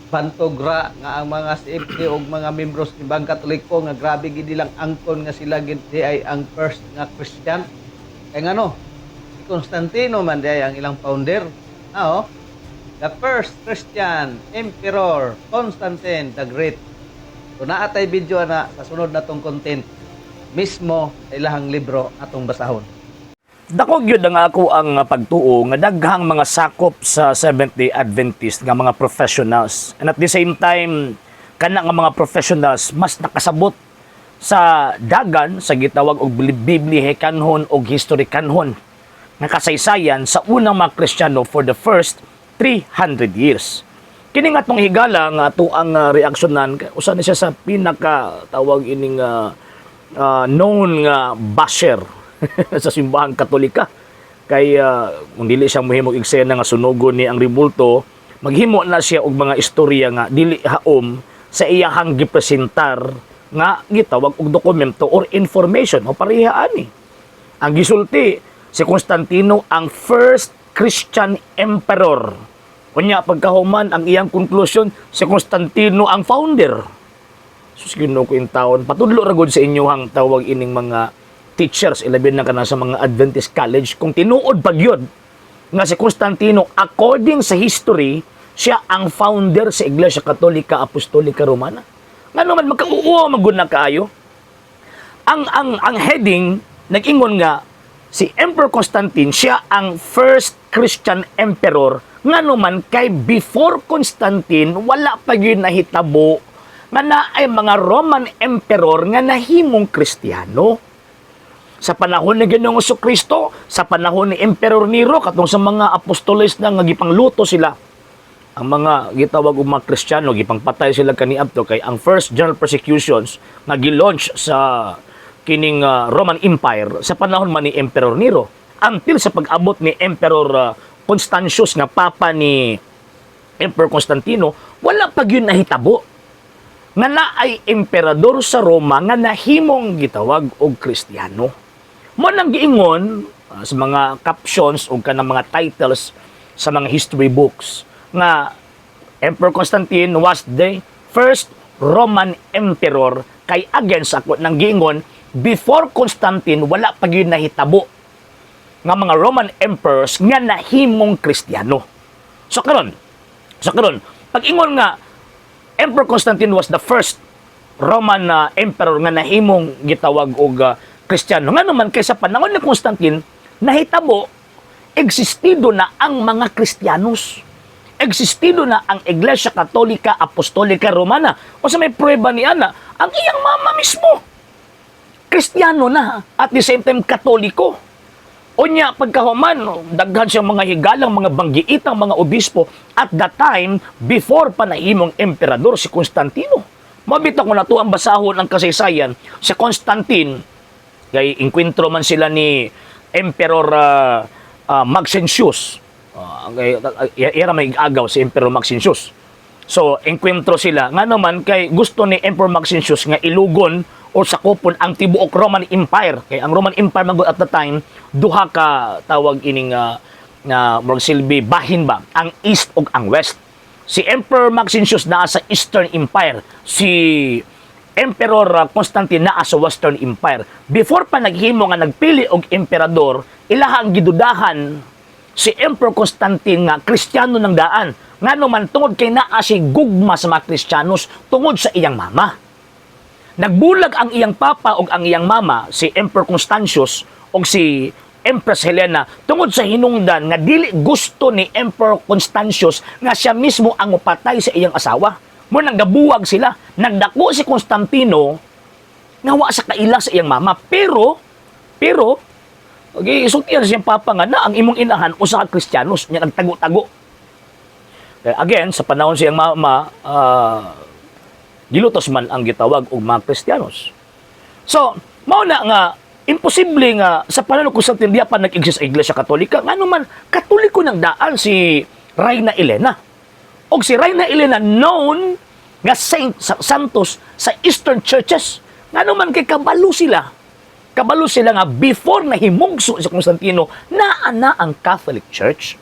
bantogra nga ang mga CFD o mga membros ni Bang Katoliko nga grabe gid nilang angkon nga sila gid di ay ang first nga Christian. Kaya nga no, si Constantino man di ay ang ilang founder. Oh, the first Christian Emperor Constantine the Great. So naatay video na sa sunod na tong content mismo sa ilahang libro atong basahon. Dako gyud ang ako ang pagtuo nga daghang mga sakop sa Seventh-day Adventist nga mga professionals. And at the same time, kana nga mga professionals mas nakasabot sa dagan sa gitawag og Biblia kanhon og history kanhon nga kasaysayan sa unang mga Kristiyano for the first 300 years. Kini nga tong higala nga ato ang reaksyonan usa ni siya sa pinaka tawag ining known nga basher sa simbahang Katolika. Kay kung dili siya mohimog eksena nga sunugon ni ang ribulto, maghimo na siya og mga istorya nga dili haom sa iyahang gipresentar nga gitawag og dokumento or information o pareha ani. Ang gisulti si Constantino ang first Christian emperor. Kunya pagkahuman ang iyang conclusion si Constantino ang founder. Sus Ginoo ko in taon patudlo ra gud sa inyohang tawag ining mga teachers, ilabi na ka na sa mga Adventist college, kung tinuod pa yun, nga si Constantino, according sa history, siya ang founder sa Iglesia Katolika Apostolika Romana. Nga naman, magkauuwa maguna kaayo. Ang heading, nag-ingon nga, si Emperor Constantine, siya ang first Christian emperor. Nga naman, kay before Constantine, wala pa yun nahitabo, nga na ay mga Roman emperor nga nahimong Kristiyano. Sa panahon ni Ginoong Jesucristo, sa panahon ni Emperor Nero, katong sa mga apostoles na nga gipangluto sila, ang mga gitawag og mga Kristiyano, gipangpatay sila kaniadto kay ang first general persecutions nga gilaunch sa kining Roman Empire sa panahon man ni Emperor Nero until sa pag-abot ni Emperor Constantius nga papa ni Emperor Constantino, wala pa gyud nahitabo nga naay emperador sa Roma nga nahimong gitawag og Kristiyano. Mo nang giingon sa mga captions o kanang mga titles sa mga history books nga Emperor Constantine was the first Roman emperor kay against ako nang giingon before Constantine wala pa gyud nahitabo nga mga Roman emperors nga nahimong Kristiyano. So karon pag ingon nga Emperor Constantine was the first Roman emperor nga nahimong gitawag og Kristiyano. Nga naman, kaysa panahon ni Constantine, nahitabo, existido na ang mga Kristiyanos. Existido na ang Iglesia Katolika Apostolika Romana. O sa may prueba ni Ana, ang iyang mama mismo, Kristiyano na, at the same time, Katoliko. O niya, pagkahuman, daghan siyang mga higalang, mga banggiitang, mga obispo, at that time, before pa nahimong emperador si Constantino. Mabita ko na to ang basahon ang kasaysayan, si Constantine, kay inkwentro man sila ni Emperor Maxentius. Era may agaw si Emperor Maxentius. So, enkwentro sila. Nga naman, kay gusto ni Emperor Maxentius nga ilugon o sakupon ang tibuok Roman Empire. Kay ang Roman Empire magod at the time, duha ka tawag ining silbi bahin ba, ang East ug ang West. Si Emperor Maxentius naa sa Eastern Empire. Si Emperor Constantine naa sa Western Empire. Before pa naghimo nga nagpili og emperador, ilahang gidudahan si Emperor Constantine nga Kristiyano ng daan. Ngano man tungod kay naa si gugma sa mga Kristiyanos tungod sa iyang mama. Nagbulag ang iyang papa ug ang iyang mama, si Emperor Constantius ug si Empress Helena tungod sa hinungdan nga dili gusto ni Emperor Constantius nga siya mismo ang upatay sa iyang asawa. Mo nagabuwag sila, nagdako si Constantino nawa sa kaila sa iyang mama, pero okay, isultihan siyang papa nga na ang imong inahan usa ka Kristiyanos nya nagtago-tago. Again, sa panahon siyang mama, gilutos man ang gitawag og mga Kristiyanos. So, mao na nga imposible nga sa panahon ko sa tindiya pa nag-exist ang Iglesia Katolika, ngano man Katoliko nang daan si Reyna Elena. Og si Reyna Elena known nga saint santos sa Eastern churches. Ngano man kay kabalo sila nga before na himugso si Constantino naa na ang Catholic Church.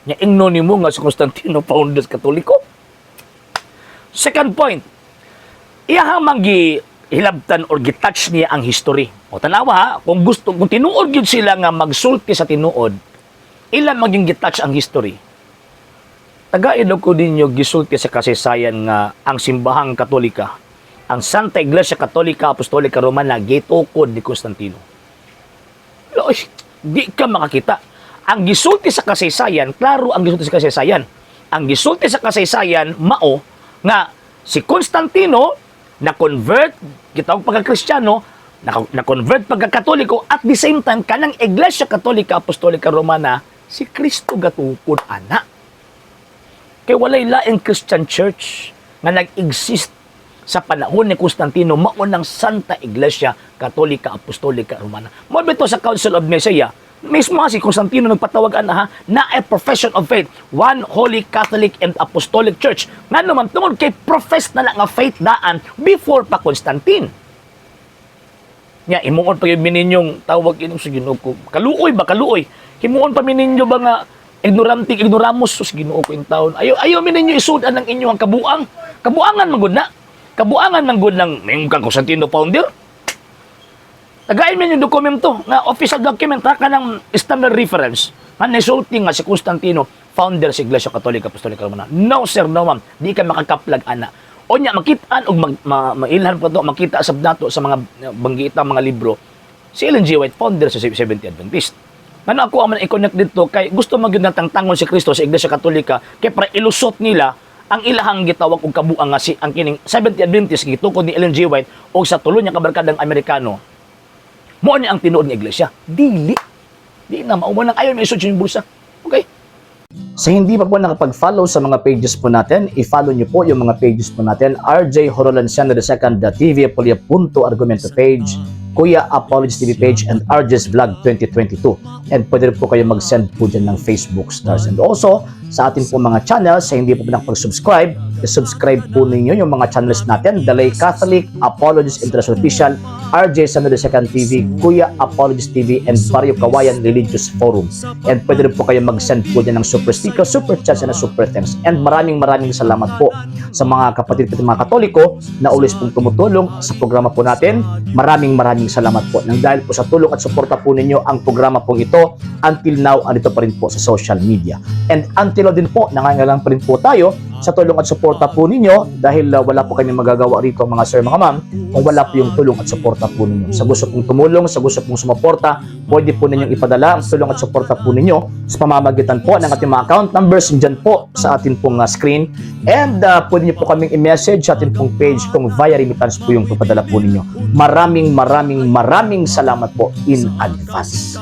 Nya ingno nimo nga si Constantino founders Katoliko. Second point, iyahang hilabtan or gitouch niya ang history. O tanawa ha, kung tinuod yun sila nga magsulti sa tinuod, ilan maging gitouch ang history. Taga-ilog ko ninyo gisulti sa kasaysayan nga ang simbahang Katolika, ang Santa Iglesia Katolika Apostolika Romana gitukod ni Constantino. Loy, di ka makakita. Ang gisulti sa kasaysayan, klaro ang gisulti sa kasaysayan. Ang gisulti sa kasaysayan, mao nga si Constantino na-convert, kitawag pagka-Kristiyano, na-convert pagka-Katoliko, at the same time, kanang Iglesia Katolika Apostolika Romana, si Kristo gatukod ana. Kaya walay laing Christian Church nga nag-exist sa panahon ni Constantino, mao ng Santa Iglesia Katolika Apostolika Romana. Mo bito sa Council of Nicaea, mismo si Constantino nagpatawag na a profession of faith, one holy Catholic and Apostolic Church. Nga naman tungod kay profess na nga faith daan before pa Constantine. Nya imuon pa yung mininyong tawag inyong sa Ginoo ko. Kaluoy ba kaluoy? Himuon pa mininyo ba nga ignoramos sus Ginoo ko in taon. Ayo mininyo isudan ng inyong kabuang. Kabuangan man gud na. Kabuangan man gud ng kang Constantino founder. Tagain man yung dokumento nga official document ha kanang standard reference. Nga nisulti nga si Constantino founder sa Iglesia Katolika Apostolika Romana. No sir, no ma'am. Di ka makakaplag ana. O nya makitaan og mailhan pa to makita sab nato sa mga banggitang mga libro. Si Ellen G. White founder sa Seventh-day Adventist. Ano ako ang i-connect dito kay gusto magyud natangtangon si Kristo sa Iglesia Katolika kay para ilusot nila ang ilahang gitawag og kabuang nga si ang kining Seventh-day Adventist gitukod ni Ellen G. White o sa tulo niya kabarkadang Amerikano. Mo ni ang tinuod nga iglesia. Dili na mao nang ayon may isod yung bulsa. Okay? Sa hindi pa po nakapag-follow sa mga pages po natin, i-follow niyo po yung mga pages po natin. RJ Horolanciano II TV Apolia Punto Argumento page, Kuya Apologies TV page, and RJ's Vlog 2022. And pwede rin po kayo mag-send po dyan ng Facebook stars. And also, sa atin po mga channels, sa hindi po nakapag-subscribe, i-subscribe po ninyo yung mga channels natin. Dalay Catholic, Apologies International Official, RJ Santo II TV, Kuya Apologies TV, and Barrio Kawayan Religious Forum. And pwede rin po kayo mag-send po dyan ng super sticker, super chats, and super thanks. And maraming salamat po sa mga kapatid at mga Katoliko na ulis pong tumutulong sa programa po natin. Maraming salamat po. Nang dahil po sa tulong at suporta po ninyo, ang programa po ito, until now, andito pa rin po sa social media. And until now din po, nangangailangan pa rin po tayo sa tulong at suporta po ninyo dahil wala po kami magagawa rito mga sir, mga ma'am, kung wala po yung tulong at suporta po ninyo. Sa gusto pong tumulong, sa gusto pong sumuporta, pwede po ninyong ipadala ang tulong at suporta po ninyo sa pamamagitan po ng ating mga account numbers dyan po sa ating pong screen. And pwede nyo po kaming i-message sa ating pong page kung via remittance po yung papadala po ninyo. Maraming salamat po in advance.